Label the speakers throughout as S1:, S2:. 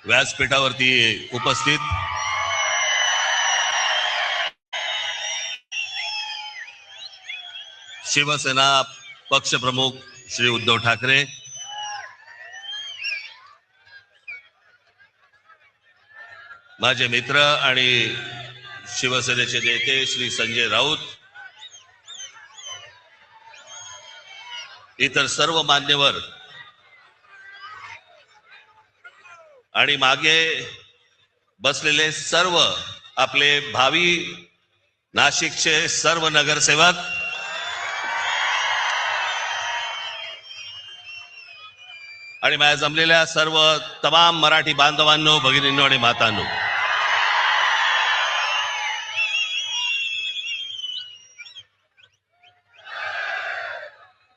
S1: व्यासपीठावरती उपस्थित शिवसेना पक्षप्रमुख श्री उद्धव ठाकरे, माझे मित्र आणि शिवसेनेचे नेते श्री संजय राऊत, इतर सर्व मान्यवर आणि मागे बसलेले सर्व आपले भावी नाशिकचे सर्व नगरसेवक, आणि माझ्या जमलेल्या सर्व तमाम मराठी बांधवांनो, भगिनींनो आणि मातांनो,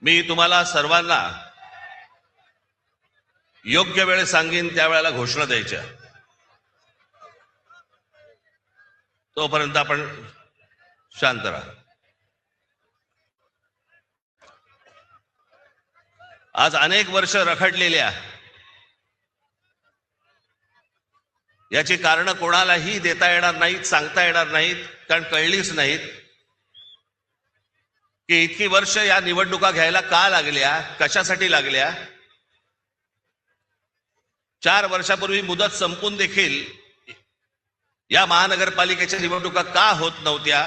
S1: मी तुम्हाला सर्वांना योग्य वेळ सांगेन त्यावेळेला घोषणा द्यायच्या, तोपर्यंत आपण शांत राहा. आज अनेक वर्ष रखडलेल्या याची कारण कोणालाही देता येणार नाहीत, सांगता येणार नाहीत, कारण कळलीच नाहीत की इतकी वर्ष या निवडणुका घ्यायला का लागल्या, कशासाठी लागल्या. 4 वर्षापूर्वी मुदत संपून देखील या महानगरपालिकेच्या निवडणुका का होत नव्हत्या.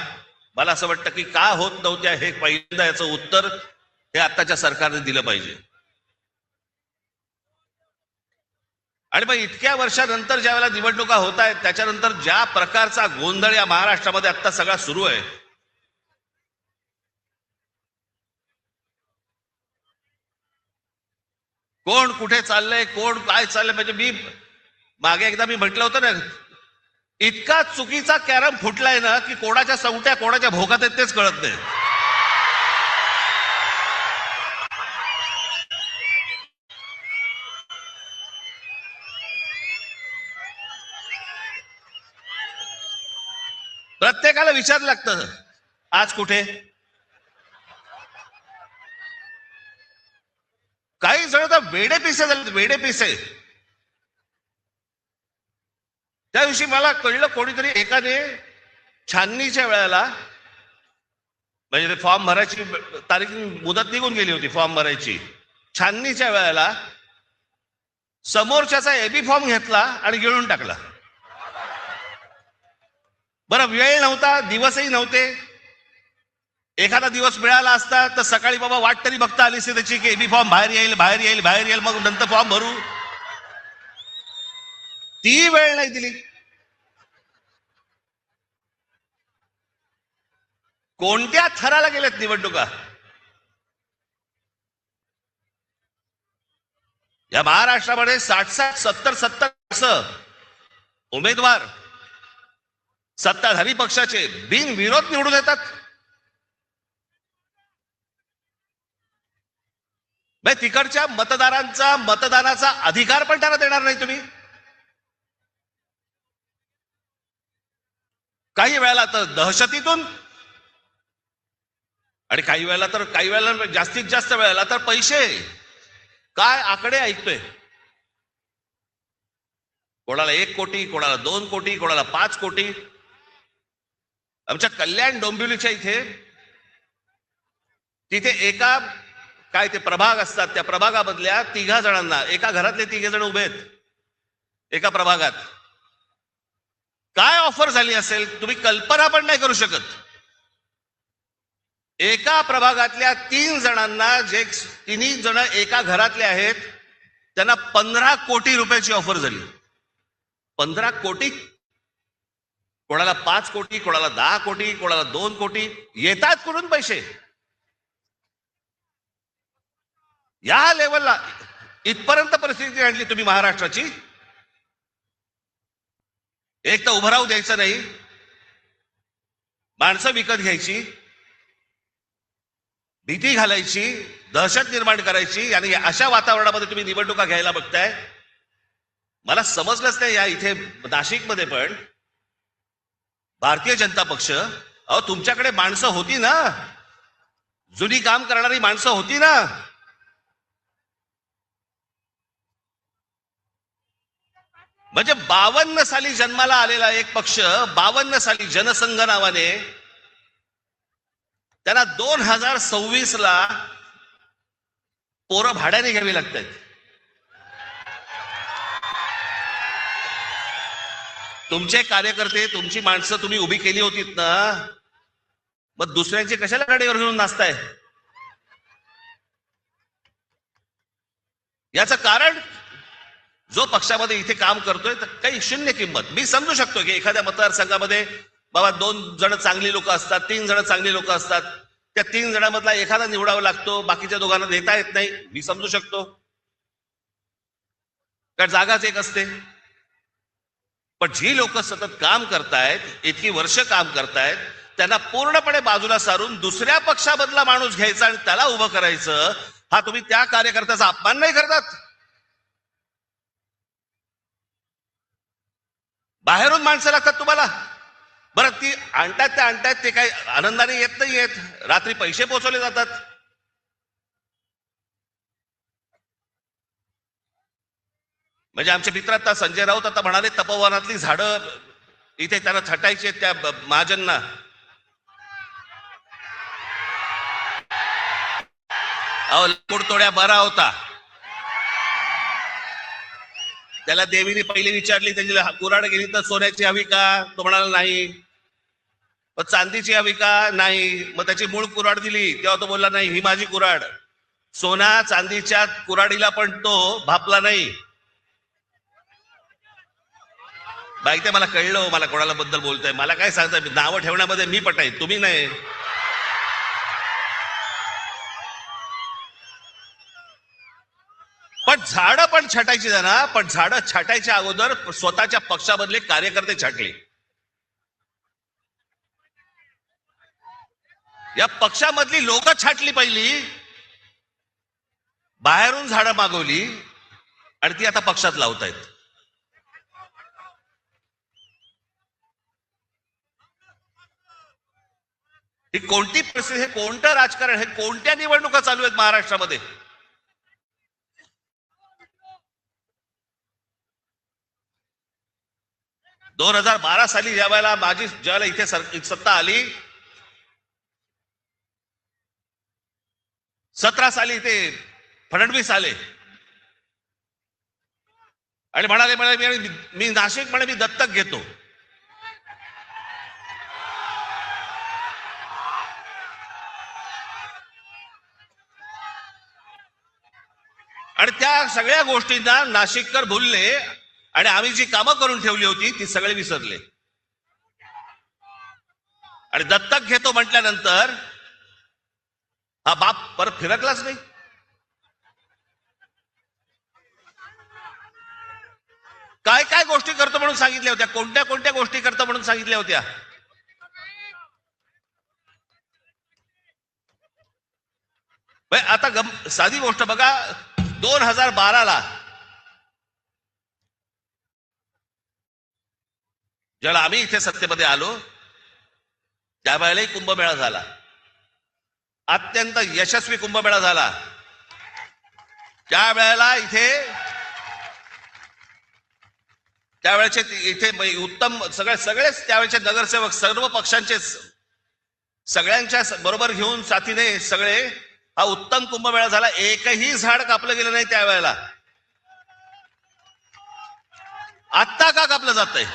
S1: मला असं वाटतं की का होत नव्हत्या हे पहिल्यांदा याचं उत्तर हे आत्ताच्या सरकारने दिलं पाहिजे. आणि मग इतक्या वर्षानंतर ज्या वेळेला निवडणुका होत आहेत त्याच्यानंतर ज्या प्रकारचा गोंधळ या महाराष्ट्रामध्ये आता सगळा सुरू आहे, कोण कुठे चाललंय, कोण काय चाललंय, म्हणजे मी मागे एकदा म्हटलं होतं ना, इतका चुकीचा कॅरम फुटलाय ना की कोणाच्या सवट्या कोणाच्या भोगात आहेत तेच कळत नाही. प्रत्येकाला विचारलं लागतं आज कुठे. काही जण तर वेडे पिसे झाले, वेडे पिसे. त्या दिवशी मला कळलं, कोणीतरी एकाने छाननीच्या वेळेला, म्हणजे ते फॉर्म भरायची तारीख मुदत निघून गेली होती फॉर्म भरायची, छाननीच्या वेळेला समोरच्याचा एबी फॉर्म घेतला आणि गिळून टाकला. बरं, वेळ नव्हता, दिवसही नव्हते. एखादा दिवस मिळाला असता तर सकाळी बाबा वाट तरी बघता आली असती त्याची की एबी फॉर्म बाहेर येईल, बाहेर येईल, बाहेर येईल, मग नंतर फॉर्म भरू. ती वेळ नाही दिली. कोणत्या थराला गेल्यात निवडणुका या महाराष्ट्रामध्ये. 60-60, 70-70 उमेदवार सत्ताधारी पक्षाचे बिनविरोध निवडून येतात. तिकडच्या मतदारांचा मतदानाचा अधिकार पण त्यांना देणार नाही तुम्ही. काही वेळेला तर दहशतीतून, आणि काही वेळेला जास्तीत जास्त वेळेला तर पैसे. काय आकडे ऐकतोय, कोणाला 1 कोटी, कोणाला 2 कोटी, कोणाला 5 कोटी. आमच्या कल्याण डोंबिवलीच्या तिथे एका काय ते प्रभाग असतात, त्या प्रभागामधल्या 3 जणांना, एका घरातले 3 जण उभे आहेत एका प्रभागात. काय ऑफर झाली असेल तुम्ही कल्पना पण नाही करू शकत. एका प्रभागातल्या 3 जणांना, जे 3 जण एका घरातले आहेत, त्यांना 15 कोटी रुपयाची ऑफर झाली. 15 कोटी. कोणाला 5 कोटी, कोणाला 10 कोटी, कोणाला 2 कोटी. येतात कुठून पैसे या लेवलला? इथपर्यंत परिस्थिती आणली तुम्ही महाराष्ट्राची. एक तर उभं राहू द्यायचं नाही, माणसं विकत घ्यायची, भीती घालायची, दहशत निर्माण करायची आणि अशा वातावरणामध्ये तुम्ही निवडणुका घ्यायला बघताय. मला समजलंच नाही या इथे नाशिकमध्ये पण भारतीय जनता पक्ष, अहो तुमच्याकडे माणसं होती ना, जुनी काम करणारी माणसं होती ना. म्हणजे 52 साली जन्माला आलेला एक पक्ष, 52 साली जनसंघ नावाने, त्यांना 2026 ला पोरं भाड्याने घ्यावी लागतात. तुमचे कार्यकर्ते, तुमची माणसं तुम्ही उभी केली होतीत ना, मग दुसऱ्यांची कशाला गाडीवर घेऊन नाचताय? याचं कारण, जो पक्षामध्ये इथे काम करतोय तर काही शून्य किंमत. मी समजू शकतो की एखाद्या मतदारसंघामध्ये बाबा 2 जण चांगली लोक असतात, 3 जण चांगली लोक असतात, त्या 3 जणांमधला एखादा निवडावा लागतो, बाकीच्या दोघांना देता येत नाही. मी समजू शकतो, कारण जागाच एक असते. पण जी लोक सतत काम करतायत, इतकी वर्ष काम करतायत, त्यांना पूर्णपणे बाजूला सारून दुसऱ्या पक्षामधला माणूस घ्यायचा आणि त्याला उभं करायचं, हा तुम्ही त्या कार्यकर्त्याचा अपमान नाही करतात? बाहेरून माणसं लागतात तुम्हाला. बरं, ती आणतात ते काही आनंदाने येत नाही येत, रात्री पैसे पोहोचवले जातात. म्हणजे आमचे मित्र आता संजय राऊत आता म्हणाले तपोवनातली झाडं इथे त्यांना छटायची त्या महाजनना. अहो लाकूड बरा होता, त्याला देवीने पहिली विचारली, त्याची कुऱ्हाड गेली तर सोन्याची हवी का? तो म्हणाला नाही. मग चांदीची हवी का? नाही. मग त्याची मूळ कुऱ्हाड दिली, तेव्हा तो बोलला नाही, ही माझी कुऱ्हाड. सोना चांदीच्या कुऱ्हाडीला पण तो भापला नाही. बाई ते मला कळलं, मला कोणाला बद्दल बोलतोय, मला काय सांगताय, नावं ठेवण्यामध्ये मी पटाय, तुम्ही नाही. पण झाडं पण छाटायची ना, पण झाडं छाटायच्या अगोदर स्वतःच्या पक्षामधले कार्यकर्ते छाटले. या पक्षामधली लोक छाटली पहिली, बाहेरून झाडं मागवली आणि ती आता पक्षात लावतायत. ही कोणती परिस्थिती, हे कोणतं राजकारण, हे कोणत्या निवडणुका चालू आहेत महाराष्ट्रामध्ये? दोन 2012 साली ज्यावेळेला ज्यावेळेला इथे सत्ता आली, 17 साली इथे फडणवीस आले आणि म्हणाले मी नाशिक मी दत्तक घेतो. आणि त्या सगळ्या गोष्टींना नाशिककर भुलले आणि आम्ही जी कामं करून ठेवली होती ती सगळे विसरले. आणि दत्तक घेतो म्हटल्यानंतर हा बाप परत फिरकलाच नाही. काय काय गोष्टी करतो म्हणून सांगितल्या होत्या, कोणत्या कोणत्या गोष्टी करतो म्हणून सांगितल्या होत्या. आता साधी गोष्ट बघा, 2012 ला ज्याला आम्ही इथे सत्तेमध्ये आलो त्यावेळेलाही कुंभमेळा झाला, अत्यंत यशस्वी कुंभमेळा झाला. त्यावेळेला त्यावेळेचे इथे उत्तम सगळेच त्यावेळेचे नगरसेवक सर्व पक्षांचे सगळ्यांच्या बरोबर घेऊन साथीने सगळे हा उत्तम कुंभमेळा झाला. एकही झाड कापलं गेलं नाही त्यावेळेला. आत्ता का कापलं जातंय?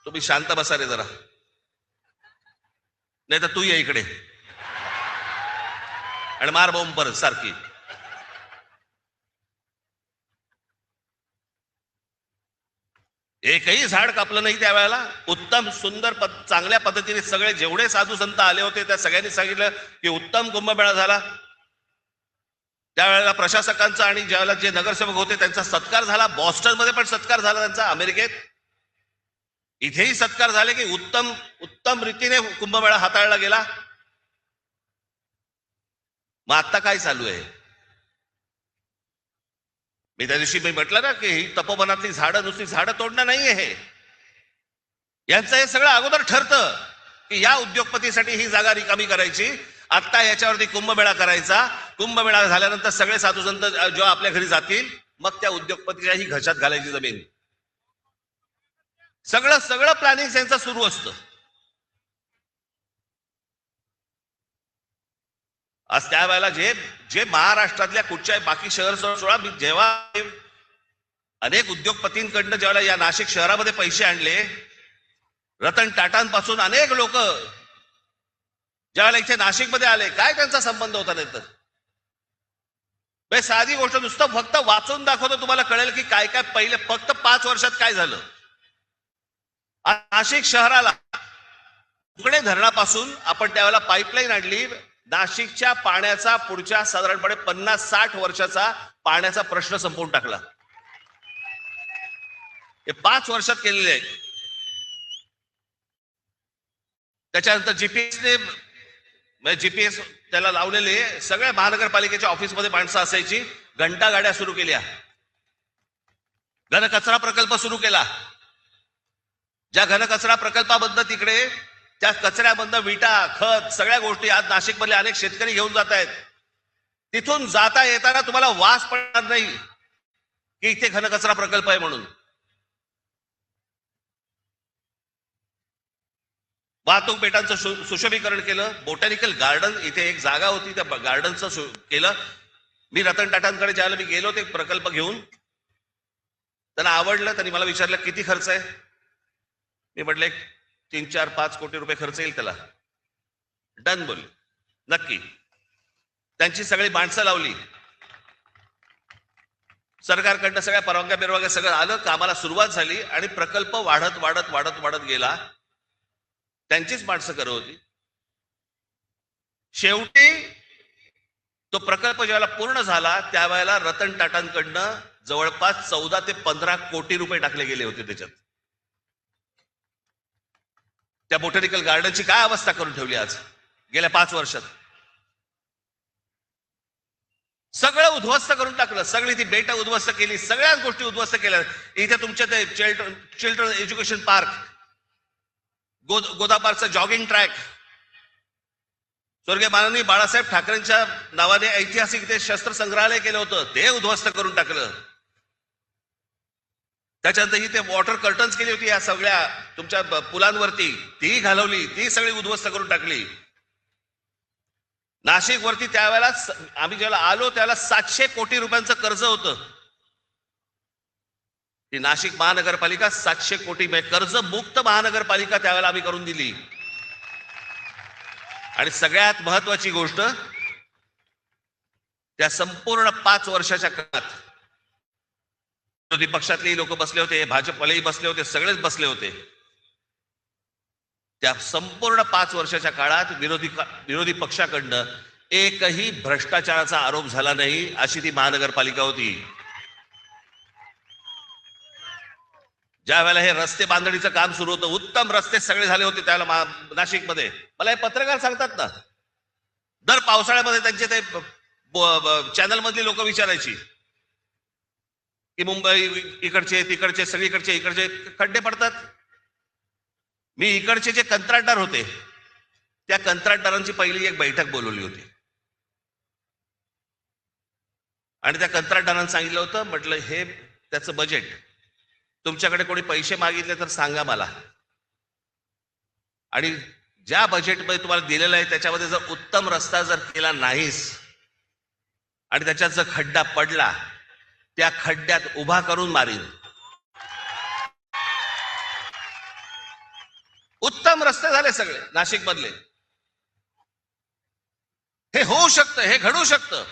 S1: तुम्ही शांत बसा रे जरा, नाही तर तू ये इकडे आणि मार बॉम्ब परत सारखी. एकही झाड कापलं नाही त्यावेळेला. उत्तम सुंदर चांगल्या पद्धतीने सगळे जेवढे साधू संत आले होते त्या सगळ्यांनी सांगितलं की उत्तम कुंभमेळा झाला. त्यावेळेला प्रशासकांचा आणि ज्यावेळेला जे नगरसेवक होते त्यांचा सत्कार झाला. बॉस्टन मध्ये पण सत्कार झाला त्यांचा, अमेरिकेत. इथेही सत्कार झाले की उत्तम उत्तम रीतीने कुंभमेळा हाताळला गेला. मग आता काय चालू आहे? मी त्या दिवशी म्हटलं ना की ही तपोवनातली झाडं नुसती झाडं तोडणं नाहीये. हे यांचं हे सगळं अगोदर ठरतं की या उद्योगपतीसाठी ही जागा रिकामी करायची, आता याच्यावरती कुंभमेळा करायचा. कुंभमेळा झाल्यानंतर सगळे साधुसंत जेव्हा आपल्या घरी जातील मग त्या उद्योगपतीच्या ही घशात घालायची जमीन. सगळं सगळं प्लॅनिंग त्यांचं सुरू असतं. आज त्या वेळेला जे जे महाराष्ट्रातल्या कुठच्या बाकी शहर सोडा, मी जेव्हा अनेक उद्योगपतींकडनं जेव्हा या नाशिक शहरामध्ये पैसे आणले, रतन टाटांपासून अनेक लोक ज्यावेळेला इथे नाशिकमध्ये आले, काय त्यांचा संबंध होता? नाही तर साधी गोष्ट नुसतं फक्त वाचून दाखवतो, तुम्हाला कळेल की काय काय पहिले फक्त 5 वर्षात काय झालं. नाशिक शहराला उकडे धरणापासून आपण त्यावेळेला पाईपलाईन आणली. नाशिकच्या पाण्याचा पुढच्या साधारणपणे 50-60 वर्षाचा पाण्याचा प्रश्न संपवून टाकला. हे 5 वर्षात केलेले आहे. त्याच्यानंतर जीपीएस त्याला लावलेले सगळ्या महानगरपालिकेच्या ऑफिसमध्ये माणसं असायची. घंटा गाड्या सुरू केल्या. घनकचरा प्रकल्प सुरू केला. ज्या घनकचरा प्रकल्पाबद्दल तिकडे त्या कचऱ्यामधनं विटा, खत, सगळ्या गोष्टी आज नाशिकमधले अनेक शेतकरी घेऊन जात आहेत. तिथून जाता येताना तुम्हाला वास पडणार नाही की इथे घनकचरा प्रकल्प आहे म्हणून. वाहतूक पेटांचं सुशोभीकरण केलं. बोटॅनिकल गार्डन इथे एक जागा होती, त्या गार्डनचं केलं. मी रतन टाटांकडे ज्यावेळेला मी गेलो ते प्रकल्प घेऊन, त्यांना आवडलं. त्यांनी मला विचारलं किती खर्च आहे. मी म्हटलं 3-4-5 कोटी रुपये खर्च येईल त्याला. डन बोलले. नक्की. त्यांची सगळी माणसं लावली. सरकारकडनं सगळ्या परवानग्या बिरवानग्या सगळं आलं. कामाला सुरुवात झाली आणि प्रकल्प वाढत वाढत वाढत वाढत गेला. त्यांचीच माणसं करत होती. शेवटी तो प्रकल्प ज्यावेळेला पूर्ण झाला त्यावेळेला रतन टाटांकडनं जवळपास 14 ते 15 कोटी रुपये टाकले गेले होते त्याच्यात. त्या बोटॅनिकल गार्डनची काय अवस्था करून ठेवली आज गेल्या 5 वर्षात. सगळं उद्ध्वस्त करून टाकलं. सगळी ती बेट उद्ध्वस्त केली. सगळ्याच गोष्टी उद्ध्वस्त केल्या. इथे तुमचे ते चिल्ड्रन एज्युकेशन पार्क, गोदापारचं जॉगिंग ट्रॅक, स्वर्गीय माननीय बाळासाहेब ठाकरेंच्या नावाने ऐतिहासिक ते शस्त्र संग्रहालय केलं होतं, ते उद्ध्वस्त करून टाकलं. त्याच्यानंतर ही ते वॉटर कर्टन्स केली होती या सगळ्या तुमच्या पुलांवरती, ती घालवली, ती सगळी उद्ध्वस्त करून टाकली. नाशिक वरती त्यावेळेला आम्ही जेव्हा आलो त्यावेळेला 700 कोटी रुपयांचं कर्ज होतं. ती नाशिक महानगरपालिका 700 कोटी कर्ज मुक्त महानगरपालिका त्यावेळेला आम्ही करून दिली. आणि सगळ्यात महत्वाची गोष्ट, त्या संपूर्ण 5 वर्षाच्या काळात विरोधी पक्षातलेही लोक बसले होते, भाजपवालेही बसले होते, सगळेच बसले होते. त्या संपूर्ण 5 वर्षाच्या काळात विरोधी पक्षाकडनं एकही भ्रष्टाचाराचा आरोप झाला नाही, अशी ती महानगरपालिका होती. ज्या वेळेला हे रस्ते बांधणीचं काम सुरू होतं, उत्तम रस्ते सगळे झाले होते त्यावेळेला नाशिकमध्ये. मला हे पत्रकार सांगतात ना, दर पावसाळ्यामध्ये त्यांचे ते चॅनल मधली लोक विचारायची की मुंबई इकडचे तिकडचे सगळीकडचे इकडचे खड्डे पडतात. मी इकडचे जे कंत्राटदार होते त्या कंत्राटदारांची पहिली एक बैठक बोलवली होती आणि त्या कंत्राटदारांनी सांगितलं होतं, म्हटलं हे त्याचं बजेट, तुमच्याकडे कोणी पैसे मागितले तर सांगा मला, आणि ज्या बजेटमध्ये तुम्हाला दिलेलं आहे त्याच्यामध्ये जर उत्तम रस्ता जर केला नाहीस आणि त्याच्यात जर खड्डा पडला, त्या खड्ड्यात उभा करून मारीन. उत्तम रस्ते झाले सगळे नाशिक मधले. हे होऊ शकतं, हे घडू शकतं,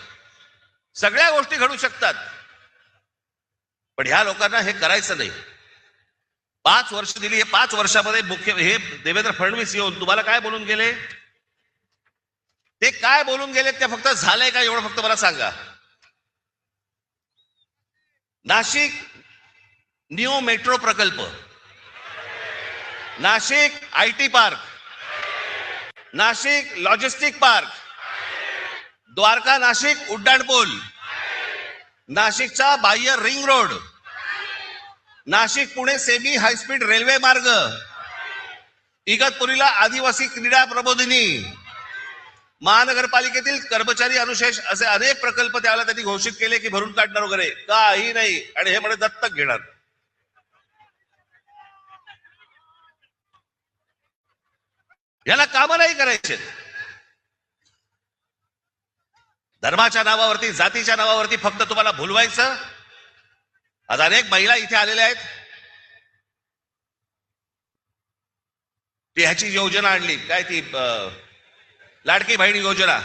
S1: सगळ्या गोष्टी घडू शकतात. पण ह्या लोकांना हे करायचं नाही. 5 वर्ष दिली. हे 5 वर्षामध्ये मुख्य हे देवेंद्र फडणवीस येऊन तुम्हाला काय बोलून गेले, ते काय बोलून गेले ते फक्त झालंय का एवढं फक्त मला सांगा. नाशिक न्यू मेट्रो प्रकल्प Nashik IT park, Nashik logistic park, Dwarka Nashik उड्डाणपूल, नाशिकचा बाह्य ring road, Nashik Pune semi high speed railway मार्ग, इगतपुरीला आदिवासी क्रीडा प्रबोधिनी, महानगरपालिकेतील कर्मचारी अनुशेष असे अनेक प्रकल्प त्याला त्यांनी घोषित केले की भरून काढणार वगैरे काही नाही. आणि हे म्हणे दत्तक घेणार. याला काम नाही करायचे. धर्माच्या नावावरती, जातीच्या नावावरती फक्त तुम्हाला भुलवायचं. आज अनेक महिला इथे आलेल्या आहेत. ती ह्याची योजना आणली, काय ती लाडकी बहिणी योजना.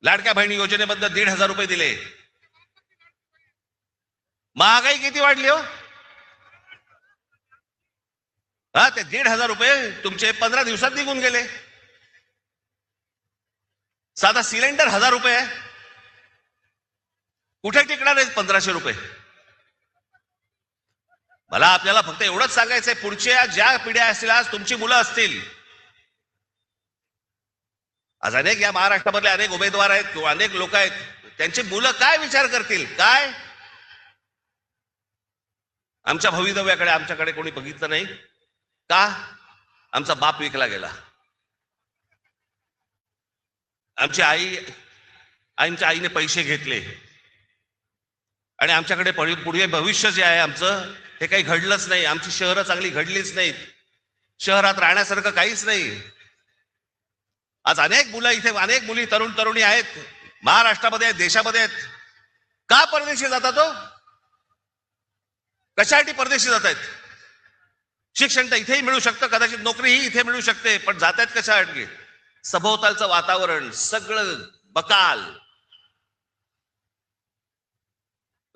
S1: लाडक्या बहिणी योजनेबद्दल 1,500 रुपये दिले. महागाई किती वाढली हो. हा, ते 1,500 रुपये तुमचे 15 दिवसात निघून गेले. साधा सिलेंडर 1,000 रुपये आहे. कुठे टिकणार आहेत 1,500 रुपये. मला आपल्याला फक्त एवढंच सांगायचंय, पुढच्या ज्या पिढ्या असतील, आज तुमची मुलं असतील, आज अनेक या महाराष्ट्रामधले अनेक उमेदवार आहेत किंवा अनेक लोक आहेत, त्यांची मुलं काय विचार करतील. काय आमच्या भवितव्याकडे आमच्याकडे कोणी बघितलं नाही का. आमचा बाप विकला गेला. आमच्या आईने पैसे घेतले आणि आमच्याकडे पुढे भविष्य जे आहे आमचं, हे काही घडलंच नाही. आमची शहरं चांगली घडलीच नाहीत. शहरात राहण्यासारखं काहीच नाही. आज अनेक मुलं इथे, अनेक मुली, तरुण तरुणी आहेत, महाराष्ट्रामध्ये आहेत, देशामध्ये आहेत. का परदेशी जातात हो. कशासाठी परदेशी जात आहेत. शिक्षण तर इथेही मिळू शकतं, कदाचित नोकरीही इथे मिळू शकते, पण जात आहेत कशासाठी. सभोवतालचं वातावरण सगळं बकाल,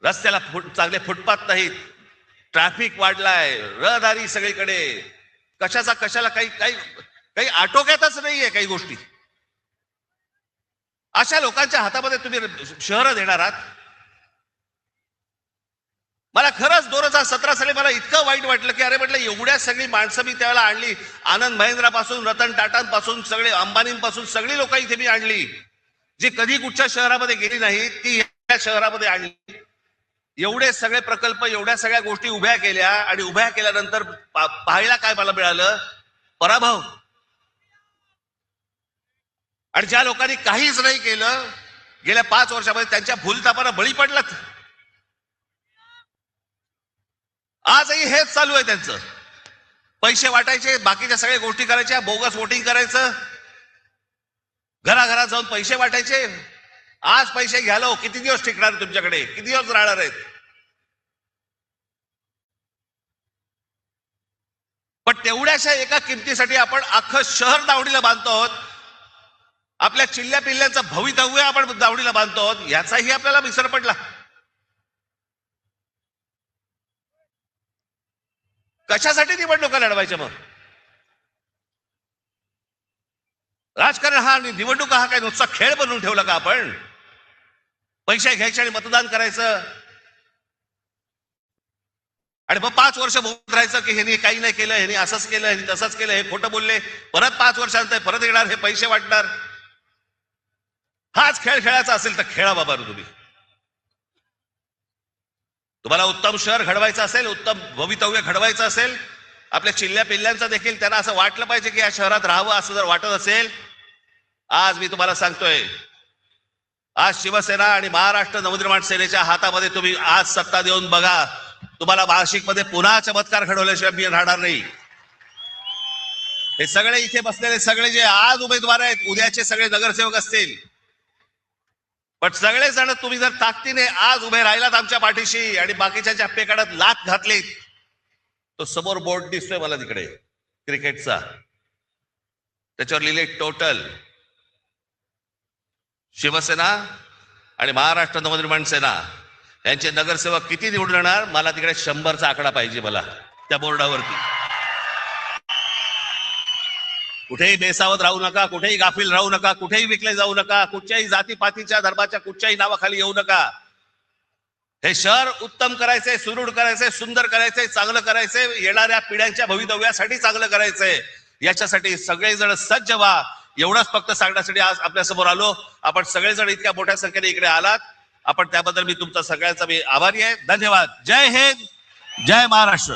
S1: रस्त्याला चांगले फुटपाथ नाहीत, ट्रॅफिक वाढलाय, रहदारी सगळीकडे, कशाला काही आटोक्यातच नाहीये काही गोष्टी. अशा लोकांच्या हातामध्ये तुम्ही शहरं देणार आहात. मला खरंच 2017 साली मला इतकं वाईट वाटलं की अरे म्हटलं, एवढ्या सगळी माणसं मी त्यावेळेला आणली. आनंद महिंद्रापासून, रतन टाटांपासून, सगळे अंबानींपासून सगळी लोक इथे मी आणली, जी कधी कुठच्या शहरामध्ये गेली नाही, ती या शहरामध्ये आणली. एवढे सगळे प्रकल्प, एवढ्या सगळ्या गोष्टी उभ्या केल्या आणि उभ्या केल्यानंतर पाहायला काय मला मिळालं. पराभव. आणि ज्या लोकांनी काहीच नाही केलं गेल्या 5 वर्षामध्ये, त्यांच्या भूलथापांना बळी पडलात. आजही हेच चालू आहे त्यांचं. पैसे वाटायचे, बाकीच्या सगळ्या गोष्टी करायच्या, बोगस वोटिंग करायचं, घराघरात जाऊन पैसे वाटायचे. आज पैसे घ्यालो, किती दिवस टिकणार तुमच्याकडे, किती दिवस राहणार आहेत. पण तेवढ्याशा एका किमतीसाठी आपण अख्खं शहर दावडीला बांधतो आहोत. आपल्या चिल्ल्या पिल्ल्यांचं भवितव्य आपण दावडीला बांधतो आहोत. याचाही आपल्याला विसर पडला. कशासाठी निवडणुका लढवायच्या मग. राजकारण हा, निवडणुका हा काय नुसता खेळ बनवून ठेवला का आपण. पैसे घ्यायचे आणि मतदान करायचं आणि मग 5 वर्ष बोलत राहायचं की ह्यांनी काही नाही केलं, ह्यांनी असंच केलं, ह्यांनी तसंच केलं, हे खोटं बोलले. परत 5 वर्षांतर परत येणार, हे पैसे वाटणार. हाच खेळ खेळायचा असेल तर खेळा बाबा तुम्ही. तुम्हाला उत्तम शहर घडवायचं असेल, उत्तम भवितव्य घडवायचं असेल, आपल्या चिल्ल्या पिल्ल्यांचं देखील त्यांना असं वाटलं पाहिजे की या शहरात राहावं, असं जर वाटत असेल, आज मी तुम्हाला सांगतोय, आज शिवसेना आणि महाराष्ट्र नवनिर्माण सेनेच्या हातामध्ये तुम्ही आज सत्ता देऊन बघा. तुम्हाला नाशिकमध्ये पुन्हा चमत्कार घडवल्याशिवाय मी राहणार नाही. हे सगळे इथे बसलेले सगळे जे आज उमेदवार आहेत, उद्याचे सगळे नगरसेवक असतील, पण सगळेजण तुम्ही जर ताकदीने आज उभे राहिलात आमच्या पाठीशी आणि बाकीच्या पेकाडात लाथ घातली, तो समोर बोर्ड दिसतोय मला तिकडे क्रिकेटचा, त्याच्यावर लिहिले टोटल. शिवसेना आणि महाराष्ट्र नवनिर्माण सेना यांचे नगरसेवक किती निवडून येणार, मला तिकडे 100चा आकडा पाहिजे मला त्या बोर्डावरती. कुठेही बेसावत राहू नका, कुठेही गाफील राहू नका, कुठेही विकले जाऊ नका, कुठच्याही जातीपातीच्या धर्माच्या कुठच्याही नावाखाली येऊ नका. हे शहर उत्तम करायचंय, सुदृढ करायचंय, सुंदर करायचंय, चांगलं करायचंय, येणाऱ्या पिढ्यांच्या भवितव्यासाठी चांगलं करायचंय. याच्यासाठी सगळेजण सज्ज व्हा. एवढंच फक्त सांगण्यासाठी आज आपल्या समोर आलो. आपण सगळेजण इतक्या मोठ्या संख्येने इकडे आलात, आपण त्याबद्दल मी तुमचा सगळ्यांचा मी आभारी आहे. धन्यवाद. जय हिंद, जय महाराष्ट्र.